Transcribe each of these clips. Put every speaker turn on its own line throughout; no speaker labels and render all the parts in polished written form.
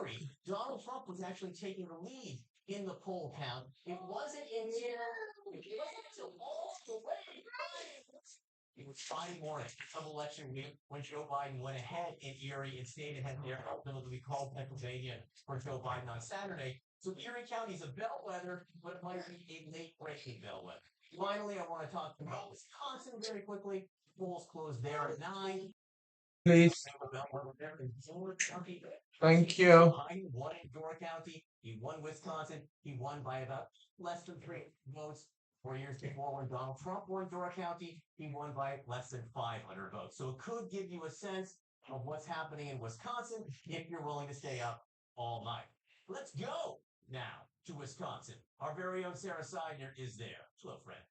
Erie, Donald Trump was actually taking the lead in the poll count. It wasn't until all the way. It was Friday morning of election week when Joe Biden went ahead in Erie and stayed ahead there. Ultimately, we called Pennsylvania for Joe Biden on Saturday. So Erie County is a bellwether, but it might be a late-breaking bellwether. Finally, I want to talk about Wisconsin very quickly. Polls closed there at 9.
Please. Thank you.
Biden won in Door County. He won Wisconsin. He won by about less than 3 votes. 4 years before, when Donald Trump won Door County, he won by less than 500 votes. So it could give you a sense of what's happening in Wisconsin if you're willing to stay up all night. Let's go now to Wisconsin. Our very own Sarah Seidner is there. Hello, friend.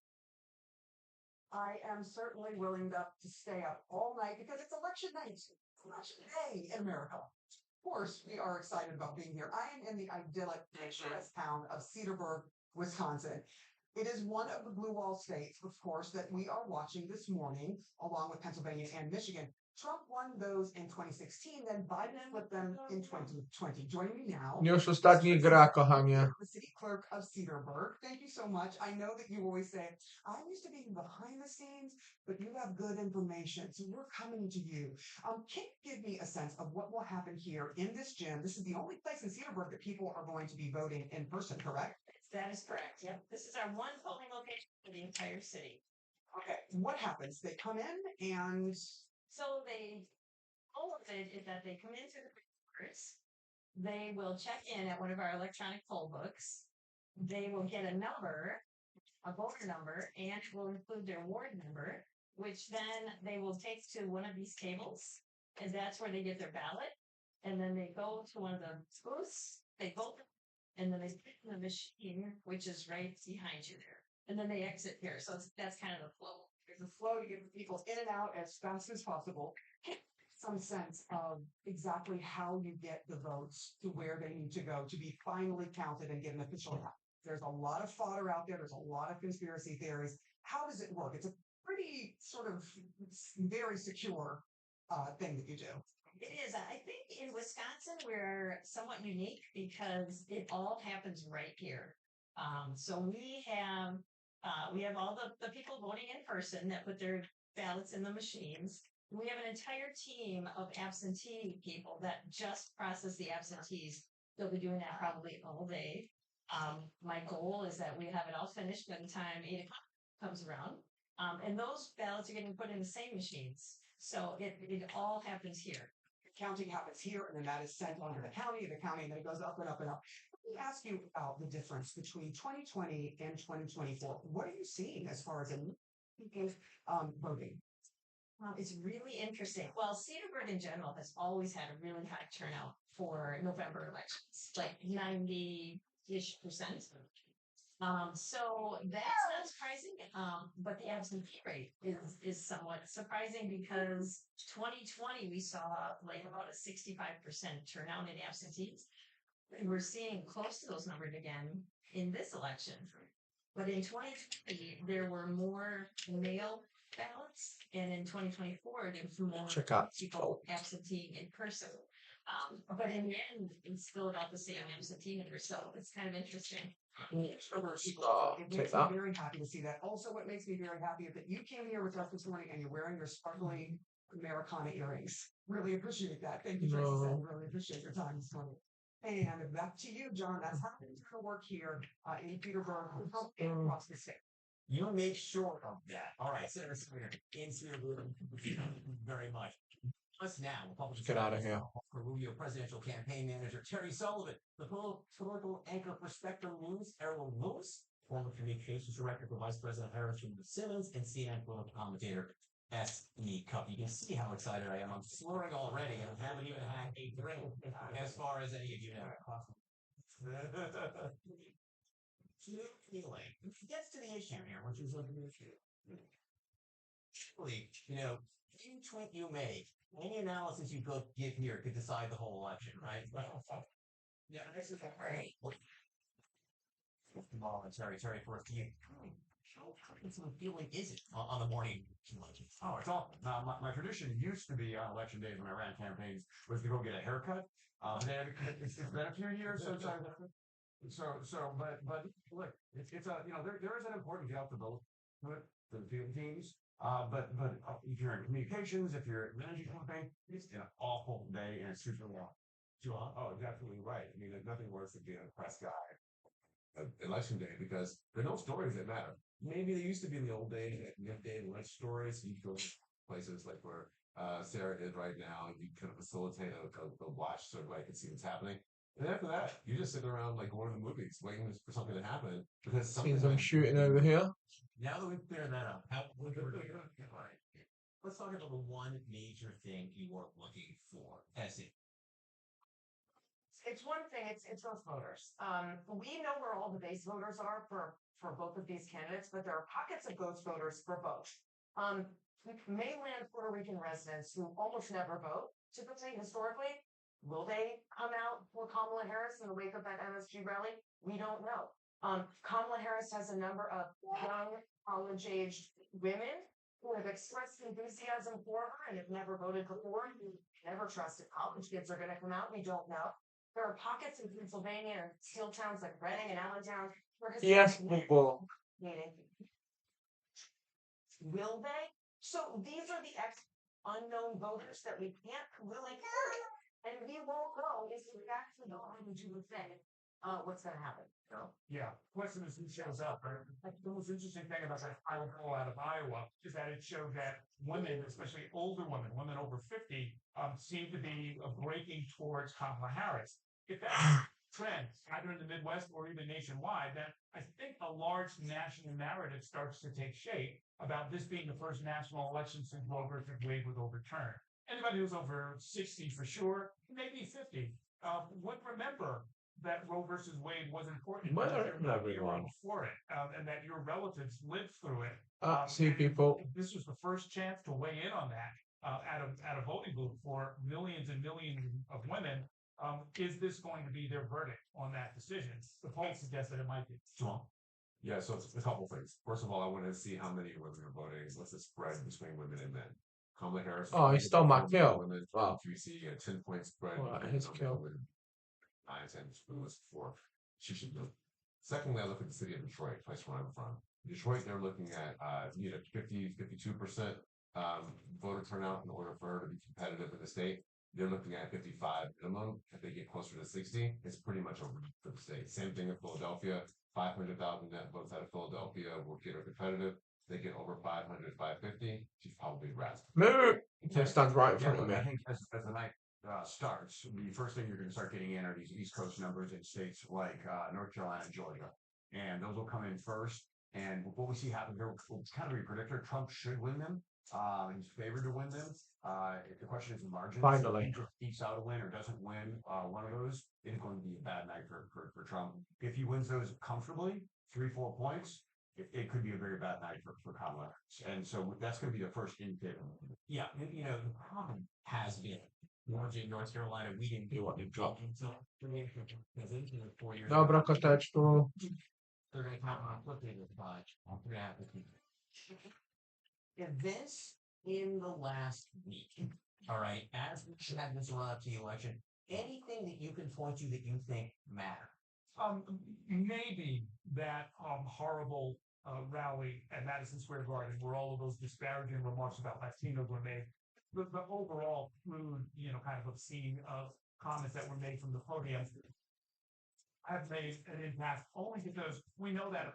I am certainly willing to stay up all night because it's election night. It's election day in America. Of course, we are excited about being here. I am in the idyllic, picturesque town of Cedarburg, Wisconsin. It is one of the blue wall states, of course, that we are watching this morning, along with Pennsylvania and Michigan. Trump won those in 2016, then Biden flipped them in 2020. Joining me now,
Już ostatni gra, kochanie.
the city clerk of Cedarburg. Thank you so much. I know that you always say, I'm used to being behind the scenes, but you have good information, so we're coming to you. Can you give me a sense of what will happen here in this gym? This is the only place in Cedarburg that people are going to be voting in person, correct?
That is correct. Yep. This is our one polling location for the entire city.
Okay. What happens? They come in and
So all of it is that they come in through the doors. They will check in at one of our electronic poll books. They will get a number, a voter number, and it will include their ward number, which then they will take to one of these tables, and that's where they get their ballot. And then they go to one of the booths, they vote, and then they put in the machine, which is right behind you there. And then they exit here. So that's kind of the flow.
there's a flow to get people in and out as fast as possible. Some sense of exactly how you get the votes to where they need to go to be finally counted and get an official count. There's a lot of fodder out there. There's a lot of conspiracy theories. How does it work? It's a pretty sort of very secure thing that you do.
It is. I think in Wisconsin, we're somewhat unique because it all happens right here. So we have all the people voting in person that put their ballots in the machines. We have an entire team of absentee people that just process the absentees. They'll be doing that probably all day. My goal is that we have it all finished by the time 8 o'clock comes around. And those ballots are getting put in the same machines. So it all happens here.
Counting happens here, and then that is sent on to the county, and then it goes up and up and up. Let me ask you about the difference between 2020 and 2024. What are you seeing as far as people voting?
It's really interesting. Well, Cedarburg in general has always had a really high turnout for November elections, like 90-ish%. So that's not surprising. But the absentee rate is somewhat surprising because 2020 we saw like about a 65% turnout in absentees. And we're seeing close to those numbers again in this election. But in 2020, there were more mail ballots, and in 2024, there was more
Check out.
people absenteeing in person. But in the end, it's still about the same absentee number, so it's kind of interesting.
It makes me very happy to see that. Also, what makes me very happy is that you came here with us this morning and you're wearing your sparkling Americana earrings. Really appreciate that. Thank you, Tracy. Really appreciate your time this morning. And back to you, John. That's how things are going to work here in Peterborough and across the state.
You make sure of that. All right, Senator Sawyer, in Cedarburg, thank you very much. Us now, Republican
Get out of here.
For Rubio presidential campaign manager Terry Sullivan, the political anchor for Spectrum News, Errol Lewis, former communications director for Vice President Harris Simmons, and CNN political commentator S.E. Cup. You can see how excited I am. I'm slurring already, and I haven't even had a drink as far as any of you know. Feeling. It gets to the issue here, which is an issue. Surely, any tweet you make, any analysis you go give here could decide the whole election, right? Yeah, this is great. Terry, for a few. How intimate feeling is it on the morning of election?
Oh, it's awful. Now, my tradition used to be on election days when I ran campaigns was to go get a haircut. Then it's been a few years since I. But look, it's a there is an important job to vote for the field teams. But if you're in communications, if you're managing something, it's an awful day and it's super long. Oh, definitely right. I mean, there's nothing worse than being a press guy election day because there are no stories that matter. Maybe they used to be in the old days, like midday lunch stories. You go to places like where Sarah is right now, and you kind of facilitate a watch so everybody can see what's happening. And after that, you just sit around like one of the movies, waiting for something to happen because something.
Seen some shooting over here.
Now that we've cleared that up, let's talk about the one major thing you are looking for. Essie.
It's one thing. It's those voters. We know where all the base voters are for both of these candidates, but there are pockets of ghost voters for both. Mainland Puerto Rican residents who almost never vote, typically historically, will they come out for Kamala Harris in the wake of that MSG rally? We don't know. Kamala Harris has a number of young college-aged women who have expressed enthusiasm for her and have never voted before. Never trusted college kids are going to come out. We don't know. There are pockets in Pennsylvania and steel towns like Reading and Allentown where
Yes, people.
meeting. Will they? So these are the unknown voters that we can't really and we won't know if we actually know how to do the thing. What's going to happen? No.
Yeah, question is who shows up. Right? Like, the most interesting thing about that final poll out of Iowa is that it showed that women, especially older women over 50, seem to be breaking towards Kamala Harris. If that's a trend, either in the Midwest or even nationwide, then I think a large national narrative starts to take shape about this being the first national election since Roe versus Wade was overturned. Anybody who's over 60 for sure, maybe 50, would remember that Roe versus Wade was important
Everyone.
before it, and that your relatives lived through it.
See
and
people.
if this was the first chance to weigh in on that at a voting booth for millions and millions of women. Is this going to be their verdict on that decision? The poll suggests that it might be.
Jamal.
Yeah, so it's a couple things. First of all, I want to see how many women are voting. What's the spread between women and men? Kamala Harris.
Oh, he stole my kill.
Women,
Wow.
You see a 10-point spread.
His kill.
9, 10 was 4. She should do. Secondly, I look at the city of Detroit, place where I'm from. Detroit, they're looking at 52% voter turnout in order for her to be competitive in the state. They're looking at 55 minimum. If they get closer to 60, it's pretty much over for the state. Same thing in Philadelphia. 500,000 net votes out of Philadelphia will get her competitive. They get over 500, 550. She's probably razzed.
Move. It stands right in
Yeah,
front of
look,
me.
I think as the night starts, the first thing you're going to start getting in are these East Coast numbers in states like North Carolina and Georgia. And those will come in first. And what we see happen here, it's kind of a predictor. Trump should win them. He's favored to win them. If the question is the margin,
Finally.
if he just ekes out a win or doesn't win one of those, it's going to be a bad night for Trump. If he wins those comfortably, 3-4 points, it could be a very bad night for Kamala. And so that's going to be the first indicator.
Yeah, the problem has been Georgia, North Carolina, we didn't do what we dropped until 4 years.
Dobra, koteczku.
They're going to count on flipping with the budge. We're going to have to keep events in the last week. All right, as we had this run up to the election, anything that you can point to that you think matter?
Maybe that horrible rally at Madison Square Garden where all of those disparaging remarks about Latinos were made. The overall crude, kind of obscene comments that were made from the podium have made an impact only because we know that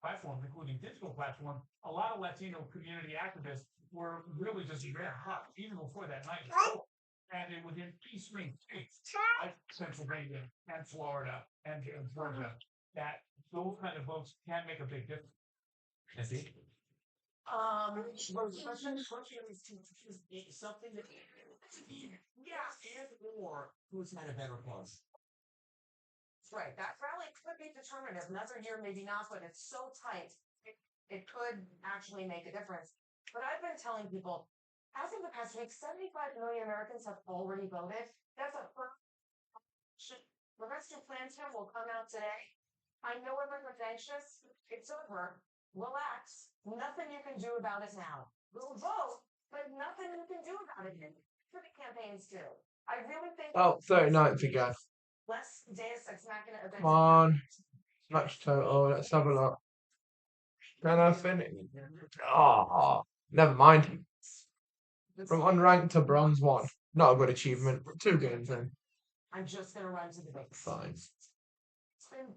platforms, including digital platforms, a lot of Latino community activists were really just red hot even before that night. And it was in key swing states like Pennsylvania and Florida and Georgia that those kind of votes can make a big difference.
That's it. Something that or who's had a better cause.
That's right. That rally could be determinative. Another year, maybe not, but it's so tight. It could actually make a difference. But I've been telling people, as of the past week, 75 million Americans have already voted. That's a first. The rest of Plan 10 will come out today. I know everyone's anxious. It's over. Relax. Nothing you can do about it now. We'll vote, but nothing you can do about it. For the campaigns too. I really think.
Oh, 39th again.
Less Deus Ex Machina events.
Come on. Match total. Let's have a look. Can I finish? Oh, never mind. From unranked to bronze 1. Not a good achievement. 2 games in.
I'm just gonna run to the base.
Fine.
It's been